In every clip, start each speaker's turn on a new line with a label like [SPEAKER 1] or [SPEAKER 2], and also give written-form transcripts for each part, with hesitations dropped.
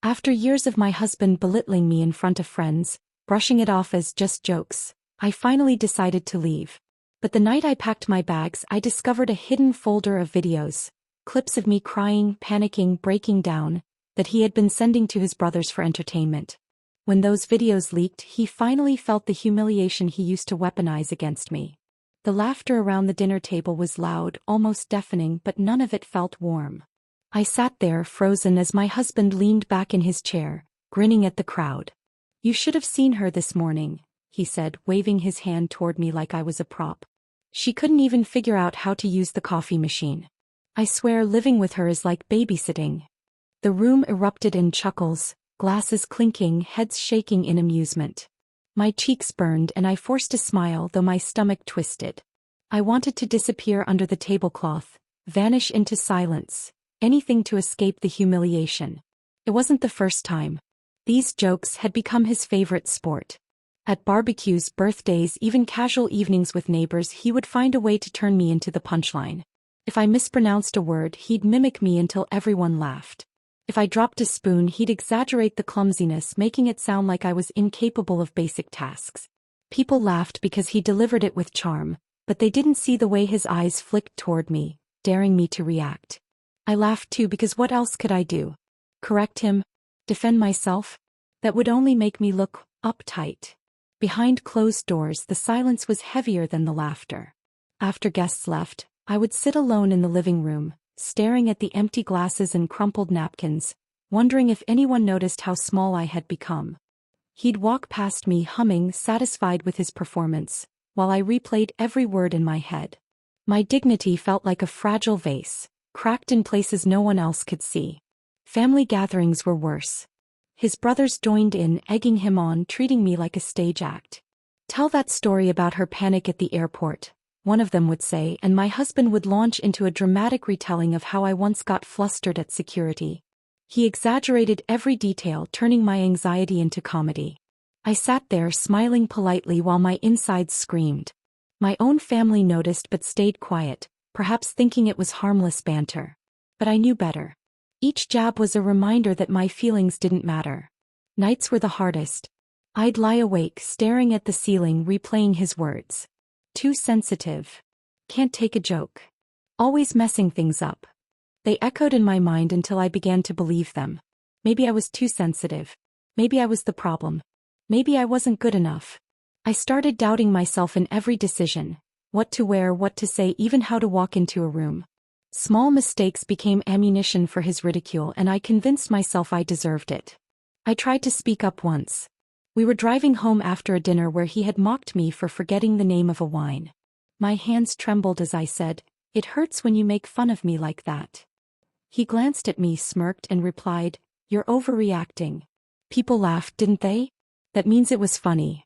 [SPEAKER 1] After years of my husband belittling me in front of friends, brushing it off as just jokes, I finally decided to leave. But the night I packed my bags, I discovered a hidden folder of videos, clips of me crying, panicking, breaking down, that he had been sending to his brothers for entertainment. When those videos leaked, he finally felt the humiliation he used to weaponize against me. The laughter around the dinner table was loud, almost deafening, but none of it felt warm. I sat there frozen as my husband leaned back in his chair, grinning at the crowd. "You should have seen her this morning," he said, waving his hand toward me like I was a prop. "She couldn't even figure out how to use the coffee machine. I swear living with her is like babysitting." The room erupted in chuckles, glasses clinking, heads shaking in amusement. My cheeks burned and I forced a smile though my stomach twisted. I wanted to disappear under the tablecloth, vanish into silence, anything to escape the humiliation. It wasn't the first time. These jokes had become his favorite sport. At barbecues, birthdays, even casual evenings with neighbors, he would find a way to turn me into the punchline. If I mispronounced a word, he'd mimic me until everyone laughed. If I dropped a spoon, he'd exaggerate the clumsiness, making it sound like I was incapable of basic tasks. People laughed because he delivered it with charm, but they didn't see the way his eyes flicked toward me, daring me to react. I laughed too because what else could I do? Correct him? Defend myself? That would only make me look uptight. Behind closed doors, the silence was heavier than the laughter. After guests left, I would sit alone in the living room, staring at the empty glasses and crumpled napkins, wondering if anyone noticed how small I had become. He'd walk past me humming, satisfied with his performance, while I replayed every word in my head. My dignity felt like a fragile vase, cracked in places no one else could see. Family gatherings were worse. His brothers joined in, egging him on, treating me like a stage act. "Tell that story about her panic at the airport," one of them would say, and my husband would launch into a dramatic retelling of how I once got flustered at security. He exaggerated every detail, turning my anxiety into comedy. I sat there smiling politely while my insides screamed. My own family noticed but stayed quiet, perhaps thinking it was harmless banter. But I knew better. Each jab was a reminder that my feelings didn't matter. Nights were the hardest. I'd lie awake, staring at the ceiling, replaying his words. "Too sensitive. Can't take a joke. Always messing things up." They echoed in my mind until I began to believe them. Maybe I was too sensitive. Maybe I was the problem. Maybe I wasn't good enough. I started doubting myself in every decision. What to wear, what to say, even how to walk into a room. Small mistakes became ammunition for his ridicule, and I convinced myself I deserved it. I tried to speak up once. We were driving home after a dinner where he had mocked me for forgetting the name of a wine. My hands trembled as I said, "It hurts when you make fun of me like that." He glanced at me, smirked, and replied, "You're overreacting." People laughed, didn't they? That means it was funny.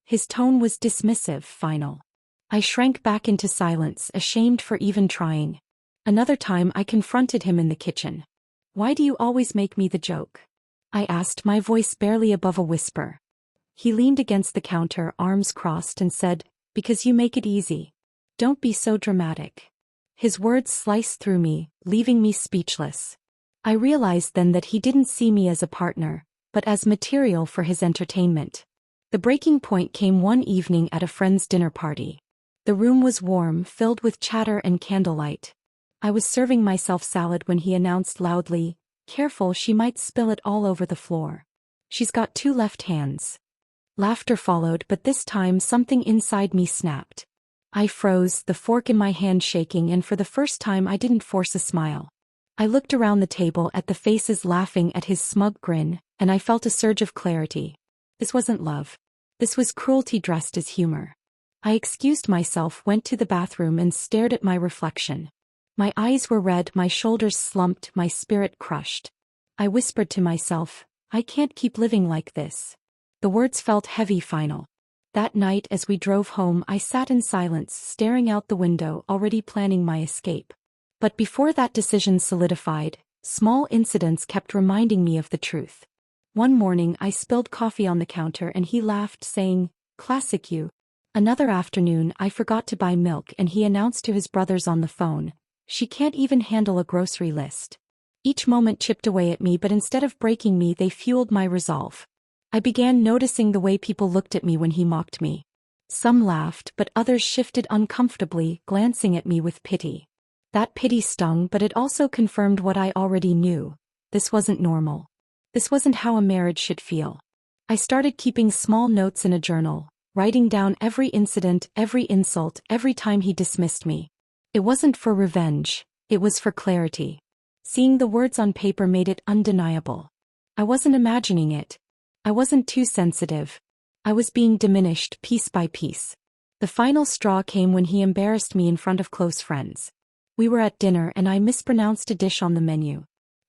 [SPEAKER 1] His tone was dismissive, final. I shrank back into silence, ashamed for even trying. Another time I confronted him in the kitchen. "Why do you always make me the joke?" I asked, my voice barely above a whisper. He leaned against the counter, arms crossed, and said, "Because you make it easy. Don't be so dramatic." His words sliced through me, leaving me speechless. I realized then that he didn't see me as a partner, but as material for his entertainment. The breaking point came one evening at a friend's dinner party. The room was warm, filled with chatter and candlelight. I was serving myself salad when he announced loudly, "Careful, she might spill it all over the floor. She's got 2 left hands." Laughter followed, but this time something inside me snapped. I froze, the fork in my hand shaking, and for the first time I didn't force a smile. I looked around the table at the faces laughing at his smug grin, and I felt a surge of clarity. This wasn't love. This was cruelty dressed as humor. I excused myself, went to the bathroom, and stared at my reflection. My eyes were red, my shoulders slumped, my spirit crushed. I whispered to myself, "I can't keep living like this." The words felt heavy, final. That night as we drove home, I sat in silence, staring out the window, already planning my escape. But before that decision solidified, small incidents kept reminding me of the truth. One morning I spilled coffee on the counter and he laughed, saying, "Classic you." Another afternoon I forgot to buy milk and he announced to his brothers on the phone, "She can't even handle a grocery list." Each moment chipped away at me, but instead of breaking me, they fueled my resolve. I began noticing the way people looked at me when he mocked me. Some laughed, but others shifted uncomfortably, glancing at me with pity. That pity stung, but it also confirmed what I already knew. This wasn't normal. This wasn't how a marriage should feel. I started keeping small notes in a journal, writing down every incident, every insult, every time he dismissed me. It wasn't for revenge, it was for clarity. Seeing the words on paper made it undeniable. I wasn't imagining it. I wasn't too sensitive. I was being diminished piece by piece. The final straw came when he embarrassed me in front of close friends. We were at dinner and I mispronounced a dish on the menu.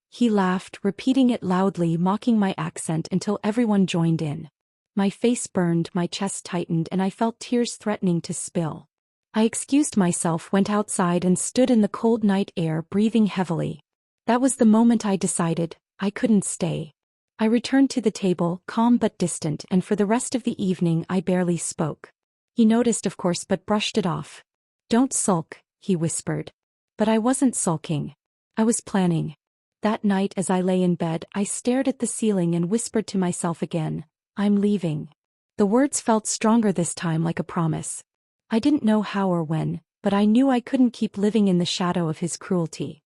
[SPEAKER 1] He laughed, repeating it loudly, mocking my accent until everyone joined in. My face burned, my chest tightened, and I felt tears threatening to spill. I excused myself, went outside, and stood in the cold night air, breathing heavily. That was the moment I decided I couldn't stay. I returned to the table, calm but distant, and for the rest of the evening I barely spoke. He noticed, of course, but brushed it off. "Don't sulk," he whispered. But I wasn't sulking. I was planning. That night as I lay in bed, I stared at the ceiling and whispered to myself again, "I'm leaving." The words felt stronger this time, like a promise. I didn't know how or when, but I knew I couldn't keep living in the shadow of his cruelty.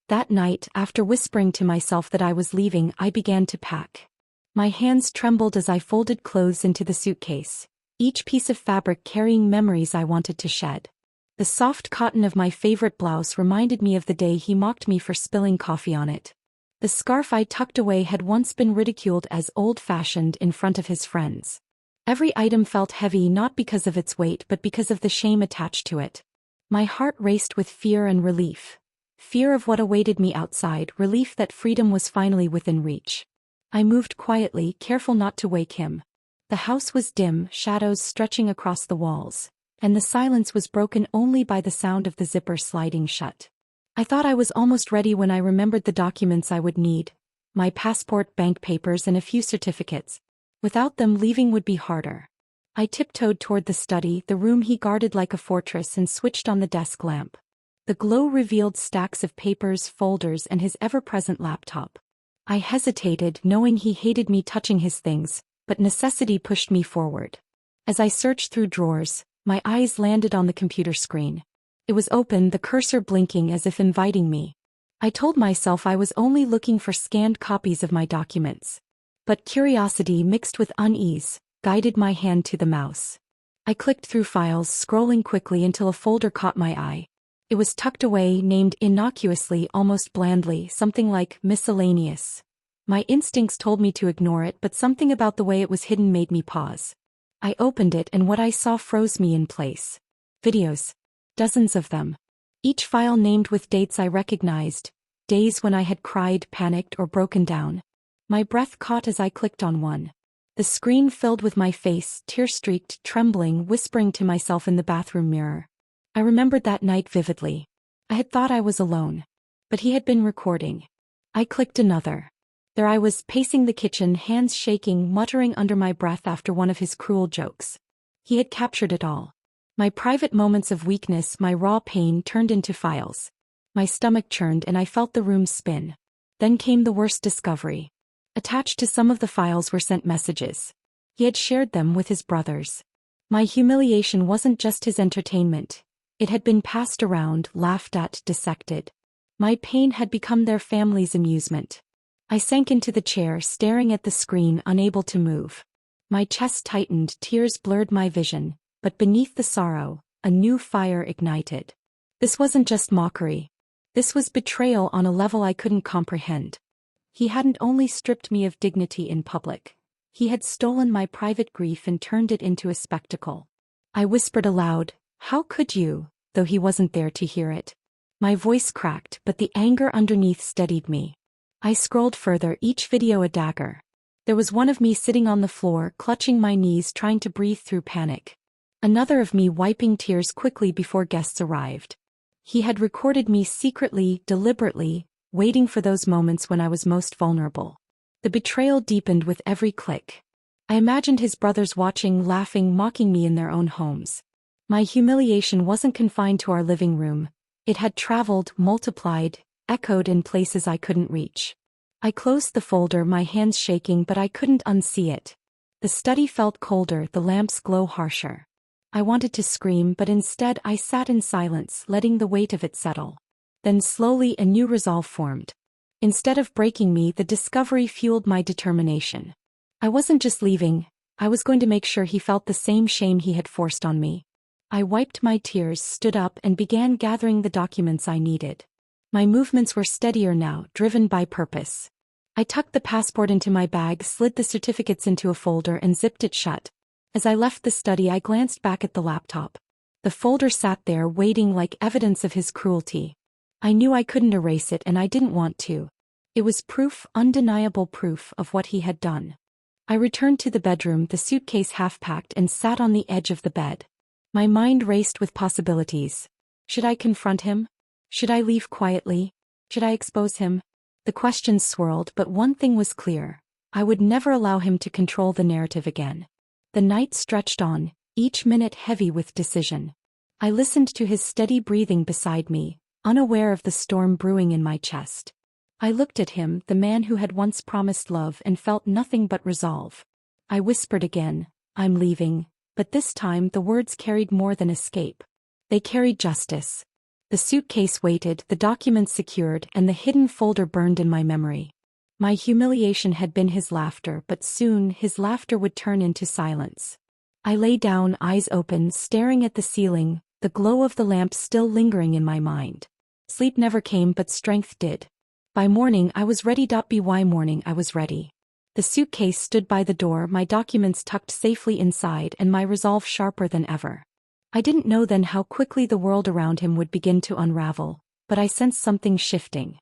[SPEAKER 1] That night, after whispering to myself that I was leaving, I began to pack. My hands trembled as I folded clothes into the suitcase, each piece of fabric carrying memories I wanted to shed. The soft cotton of my favorite blouse reminded me of the day he mocked me for spilling coffee on it. The scarf I tucked away had once been ridiculed as old-fashioned in front of his friends. Every item felt heavy, not because of its weight but because of the shame attached to it. My heart raced with fear and relief. Fear of what awaited me outside, relief that freedom was finally within reach. I moved quietly, careful not to wake him. The house was dim, shadows stretching across the walls, and the silence was broken only by the sound of the zipper sliding shut. I thought I was almost ready when I remembered the documents I would need: my passport, bank papers, and a few certificates. Without them, leaving would be harder. I tiptoed toward the study, the room he guarded like a fortress, and switched on the desk lamp. The glow revealed stacks of papers, folders, and his ever-present laptop. I hesitated, knowing he hated me touching his things, but necessity pushed me forward. As I searched through drawers, my eyes landed on the computer screen. It was open, the cursor blinking as if inviting me. I told myself I was only looking for scanned copies of my documents. But curiosity mixed with unease guided my hand to the mouse. I clicked through files, scrolling quickly until a folder caught my eye. It was tucked away, named innocuously, almost blandly, something like miscellaneous. My instincts told me to ignore it, but something about the way it was hidden made me pause. I opened it and what I saw froze me in place. Videos. Dozens of them. Each file named with dates I recognized, days when I had cried, panicked, or broken down. My breath caught as I clicked on one. The screen filled with my face, tear-streaked, trembling, whispering to myself in the bathroom mirror. I remembered that night vividly. I had thought I was alone. But he had been recording. I clicked another. There I was, pacing the kitchen, hands shaking, muttering under my breath after one of his cruel jokes. He had captured it all. My private moments of weakness, my raw pain turned into files. My stomach churned and I felt the room spin. Then came the worst discovery. Attached to some of the files were sent messages. He had shared them with his brothers. My humiliation wasn't just his entertainment. It had been passed around, laughed at, dissected. My pain had become their family's amusement. I sank into the chair, staring at the screen, unable to move. My chest tightened, tears blurred my vision, but beneath the sorrow, a new fire ignited. This wasn't just mockery. This was betrayal on a level I couldn't comprehend. He hadn't only stripped me of dignity in public. He had stolen my private grief and turned it into a spectacle. I whispered aloud, "How could you?" though he wasn't there to hear it. My voice cracked, but the anger underneath steadied me. I scrolled further, each video a dagger. There was one of me sitting on the floor, clutching my knees, trying to breathe through panic. Another of me wiping tears quickly before guests arrived. He had recorded me secretly, deliberately, waiting for those moments when I was most vulnerable. The betrayal deepened with every click. I imagined his brothers watching, laughing, mocking me in their own homes. My humiliation wasn't confined to our living room. It had traveled, multiplied, echoed in places I couldn't reach. I closed the folder, my hands shaking, but I couldn't unsee it. The study felt colder, the lamp's glow harsher. I wanted to scream, but instead I sat in silence, letting the weight of it settle. Then slowly a new resolve formed. Instead of breaking me, the discovery fueled my determination. I wasn't just leaving, I was going to make sure he felt the same shame he had forced on me. I wiped my tears, stood up, and began gathering the documents I needed. My movements were steadier now, driven by purpose. I tucked the passport into my bag, slid the certificates into a folder, and zipped it shut. As I left the study, I glanced back at the laptop. The folder sat there, waiting like evidence of his cruelty. I knew I couldn't erase it, and I didn't want to. It was proof, undeniable proof, of what he had done. I returned to the bedroom, the suitcase half-packed, and sat on the edge of the bed. My mind raced with possibilities. Should I confront him? Should I leave quietly? Should I expose him? The questions swirled, but one thing was clear. I would never allow him to control the narrative again. The night stretched on, each minute heavy with decision. I listened to his steady breathing beside me, unaware of the storm brewing in my chest. I looked at him, the man who had once promised love, and felt nothing but resolve. I whispered again, "I'm leaving," but this time the words carried more than escape. They carried justice. The suitcase waited, the documents secured, and the hidden folder burned in my memory. My humiliation had been his laughter, but soon his laughter would turn into silence. I lay down, eyes open, staring at the ceiling, the glow of the lamp still lingering in my mind. Sleep never came, but strength did. By morning I was ready. I was ready. The suitcase stood by the door, my documents tucked safely inside, and my resolve sharper than ever. I didn't know then how quickly the world around him would begin to unravel, but I sensed something shifting.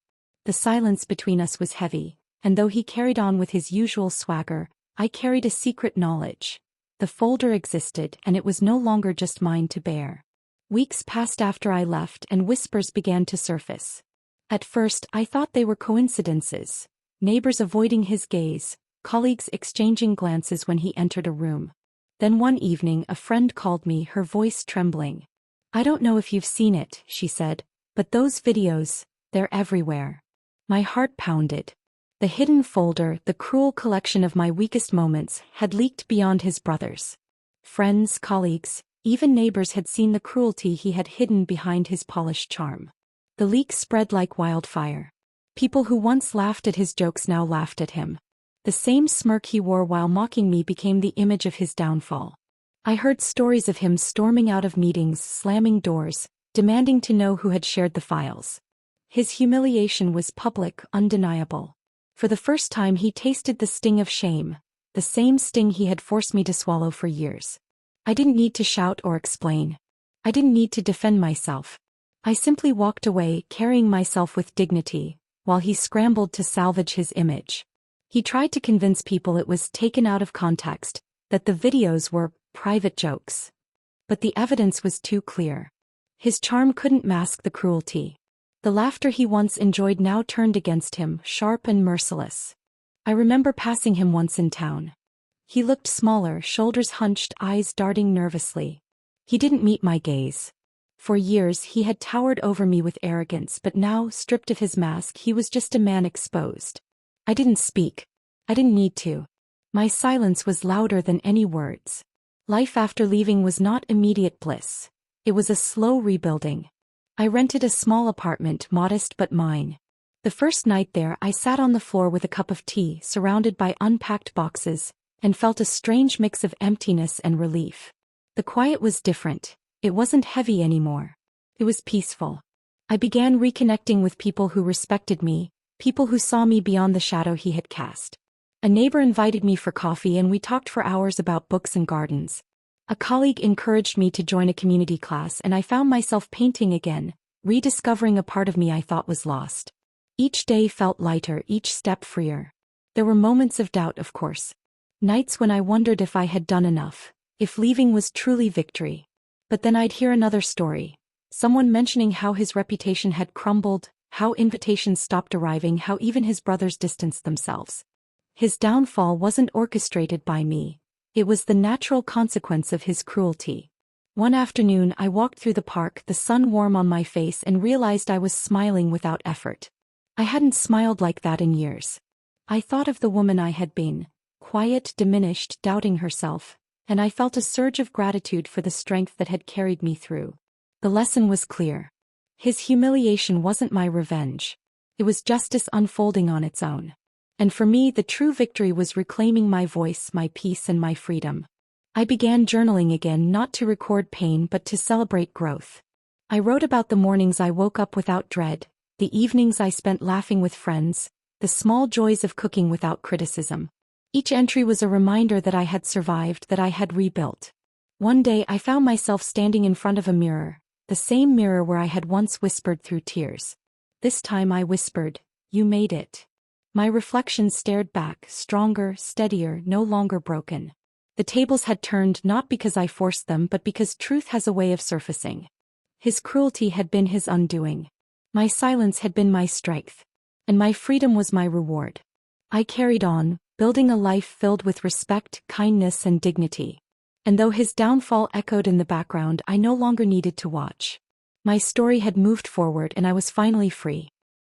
[SPEAKER 1] The silence between us was heavy, and though he carried on with his usual swagger, I carried a secret knowledge. The folder existed, and it was no longer just mine to bear. Weeks passed after I left, and whispers began to surface. At first, I thought they were coincidences. Neighbors avoiding his gaze, colleagues exchanging glances when he entered a room. Then one evening a friend called me, her voice trembling. "I don't know if you've seen it," she said, "but those videos, they're everywhere." My heart pounded. The hidden folder, the cruel collection of my weakest moments, had leaked beyond his brothers. Friends, colleagues, even neighbors had seen the cruelty he had hidden behind his polished charm. The leak spread like wildfire. People who once laughed at his jokes now laughed at him. The same smirk he wore while mocking me became the image of his downfall. I heard stories of him storming out of meetings, slamming doors, demanding to know who had shared the files. His humiliation was public, undeniable. For the first time he tasted the sting of shame, the same sting he had forced me to swallow for years. I didn't need to shout or explain. I didn't need to defend myself. I simply walked away, carrying myself with dignity, while he scrambled to salvage his image. He tried to convince people it was taken out of context, that the videos were private jokes. But the evidence was too clear. His charm couldn't mask the cruelty. The laughter he once enjoyed now turned against him, sharp and merciless. I remember passing him once in town. He looked smaller, shoulders hunched, eyes darting nervously. He didn't meet my gaze. For years he had towered over me with arrogance, but now, stripped of his mask, he was just a man exposed. I didn't speak. I didn't need to. My silence was louder than any words. Life after leaving was not immediate bliss. It was a slow rebuilding. I rented a small apartment, modest but mine. The first night there, I sat on the floor with a cup of tea, surrounded by unpacked boxes, and felt a strange mix of emptiness and relief. The quiet was different. It wasn't heavy anymore. It was peaceful. I began reconnecting with people who respected me, people who saw me beyond the shadow he had cast. A neighbor invited me for coffee and we talked for hours about books and gardens. A colleague encouraged me to join a community class and I found myself painting again, rediscovering a part of me I thought was lost. Each day felt lighter, each step freer. There were moments of doubt, of course. Nights when I wondered if I had done enough, if leaving was truly victory. But then I'd hear another story. Someone mentioning how his reputation had crumbled, how invitations stopped arriving, how even his brothers distanced themselves. His downfall wasn't orchestrated by me. It was the natural consequence of his cruelty. One afternoon I walked through the park, the sun warm on my face, and realized I was smiling without effort. I hadn't smiled like that in years. I thought of the woman I had been, quiet, diminished, doubting herself, and I felt a surge of gratitude for the strength that had carried me through. The lesson was clear. His humiliation wasn't my revenge. It was justice unfolding on its own. And for me, the true victory was reclaiming my voice, my peace, and my freedom. I began journaling again, not to record pain but to celebrate growth. I wrote about the mornings I woke up without dread, the evenings I spent laughing with friends, the small joys of cooking without criticism. Each entry was a reminder that I had survived, that I had rebuilt. One day I found myself standing in front of a mirror, the same mirror where I had once whispered through tears. This time I whispered, "You made it." My reflection stared back, stronger, steadier, no longer broken. The tables had turned not because I forced them but because truth has a way of surfacing. His cruelty had been his undoing. My silence had been my strength. And my freedom was my reward. I carried on, building a life filled with respect, kindness, and dignity. And though his downfall echoed in the background, I no longer needed to watch. My story had moved forward and I was finally free.